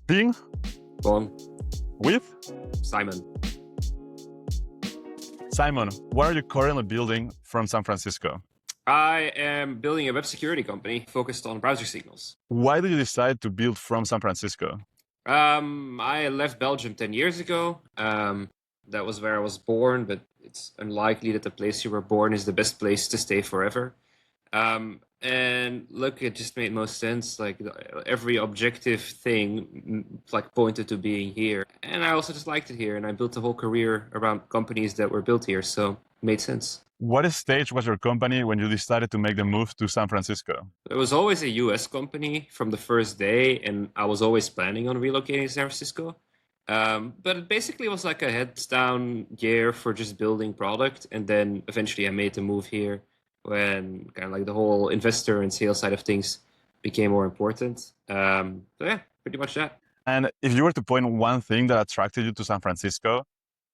Being Bon, with Simon. Simon, what are you currently building from San Francisco? I am building a web security company focused on browser signals. Why did you decide to build from San Francisco? I left Belgium 10 years ago. That was where I was born, but it's unlikely that the place you were born is the best place to stay forever. And look, it just made most sense. Like every objective thing, like pointed to being here. And I also just liked it here, and I built a whole career around companies that were built here, so it made sense. What stage was your company when you decided to make the move to San Francisco? It was always a US company from the first day, and I was always planning on relocating to San Francisco. But it basically was like a heads down year for just building product, and then eventually I made the move here when kind of like the whole investor and sales side of things became more important. So yeah, pretty much that. And if you were to point one thing that attracted you to San Francisco,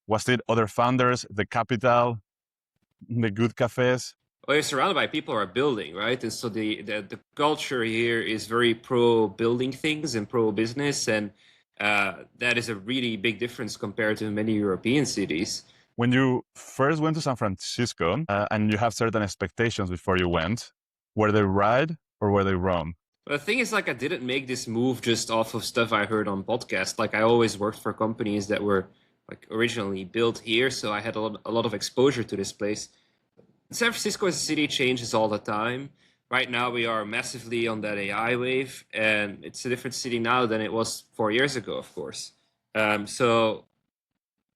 was it other founders, the capital, the good cafes? Well, you're surrounded by people who are building, right? And so the culture here is very pro building things and pro business, and that is a really big difference compared to many European cities. When you first went to San Francisco and you have certain expectations before you went, were they right or were they wrong? But the thing is, like, I didn't make this move just off of stuff I heard on podcasts. Like, I always worked for companies that were like originally built here, so I had a lot of exposure to this place. San Francisco as a city changes all the time. Right now, we are massively on that AI wave, and it's a different city now than it was 4 years ago, of course. So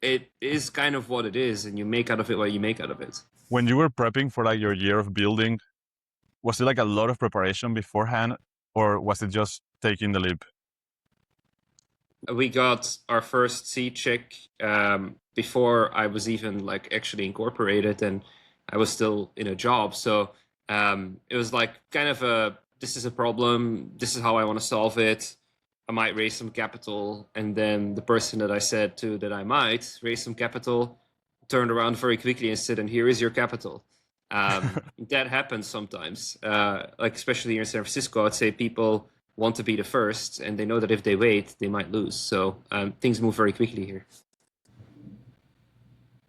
it is kind of what it is, and you make out of it what you make out of it. When you were prepping for like your year of building, was it like a lot of preparation beforehand, or was it just taking the leap? We got our first seed check before I was even like actually incorporated, and I was still in a job. So it was like kind of this is a problem. This is how I want to solve it. I might raise some capital, and then the person that I said to that I might raise some capital turned around very quickly and said, "And here is your capital." That happens sometimes, like especially here in San Francisco. I'd say people want to be the first, and they know that if they wait, they might lose. So things move very quickly here.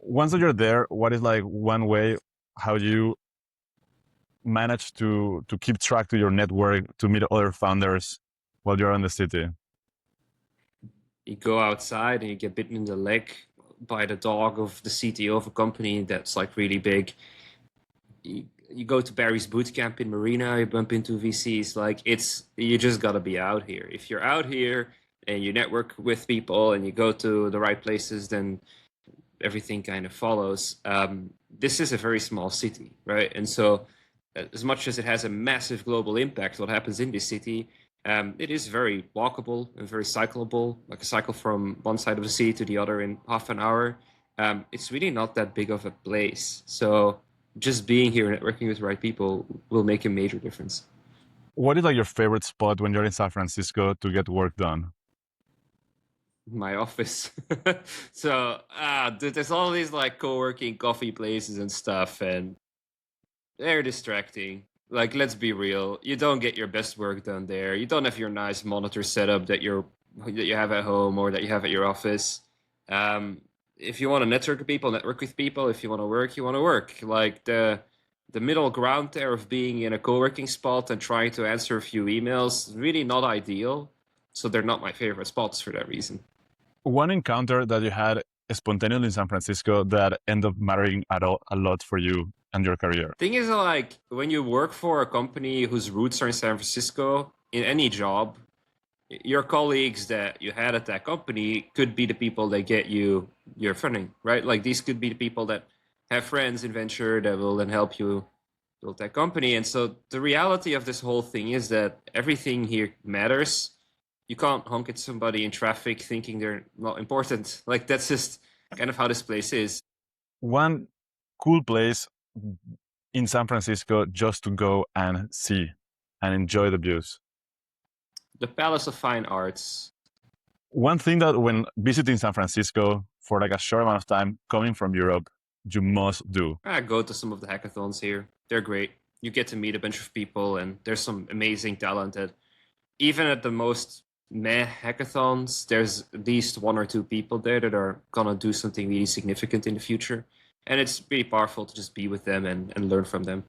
Once that you're there, what is like one way how you manage to keep track to your network, to meet other founders while you're in the city? You go outside and you get bitten in the leg by the dog of the CTO of a company that's like really big. You go to Barry's boot camp in Marina, you bump into VCs. Like you just gotta be out here. If you're out here and you network with people and you go to the right places, then everything kind of follows. This is a very small city, right? And so as much as it has a massive global impact, what happens in this city, it is very walkable and very cyclable, like a cycle from one side of the city to the other in half an hour. It's really not that big of a place. So just being here and networking with the right people will make a major difference. What is like your favorite spot when you're in San Francisco to get work done? My office. So, dude, there's all these like co-working coffee places and stuff, and they're distracting. Like, let's be real. You don't get your best work done there. You don't have your nice monitor setup that you have at home or that you have at your office. If you want to network with people. If you want to work, you want to work. Like the middle ground there of being in a co-working spot and trying to answer a few emails is really not ideal. So they're not my favorite spots for that reason. One encounter that you had spontaneously in San Francisco that ended up mattering a lot for you and your career? Thing is, like, when you work for a company whose roots are in San Francisco, in any job, your colleagues that you had at that company could be the people that get you your funding, right? Like, these could be the people that have friends in venture that will then help you build that company. And so the reality of this whole thing is that everything here matters. You can't honk at somebody in traffic thinking they're not important. Like, that's just kind of how this place is. One cool place in San Francisco just to go and see and enjoy the views. The Palace of Fine Arts. One thing that when visiting San Francisco for like a short amount of time, coming from Europe, you must do. I go to some of the hackathons here. They're great. You get to meet a bunch of people, and there's some amazing talent that even at the most meh hackathons. There's at least one or two people there that are gonna do something really significant in the future, and it's really powerful to just be with them and learn from them.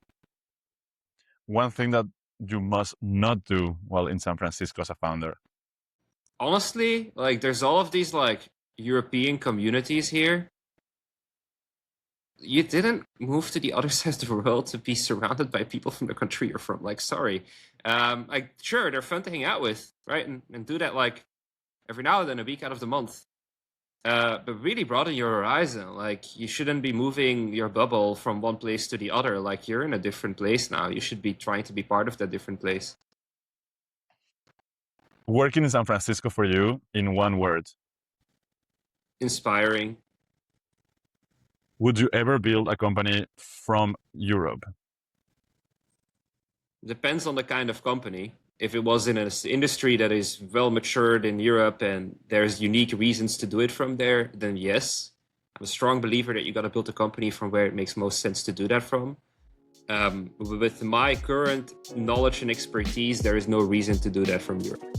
One thing that you must not do while in San Francisco as a founder. Honestly, like there's all of these like European communities here. You didn't move to the other side of the world to be surrounded by people from the country you're from. Like, sorry. Like, sure, they're fun to hang out with, right? And do that like every now and then, a week out of the month. But really broaden your horizon. Like, you shouldn't be moving your bubble from one place to the other. Like, you're in a different place now. You should be trying to be part of that different place. Working in San Francisco for you in one word. Inspiring. Would you ever build a company from Europe? Depends on the kind of company. If it was in an industry that is well matured in Europe and there's unique reasons to do it from there, then yes. I'm a strong believer that you got to build a company from where it makes most sense to do that from. With my current knowledge and expertise, there is no reason to do that from Europe.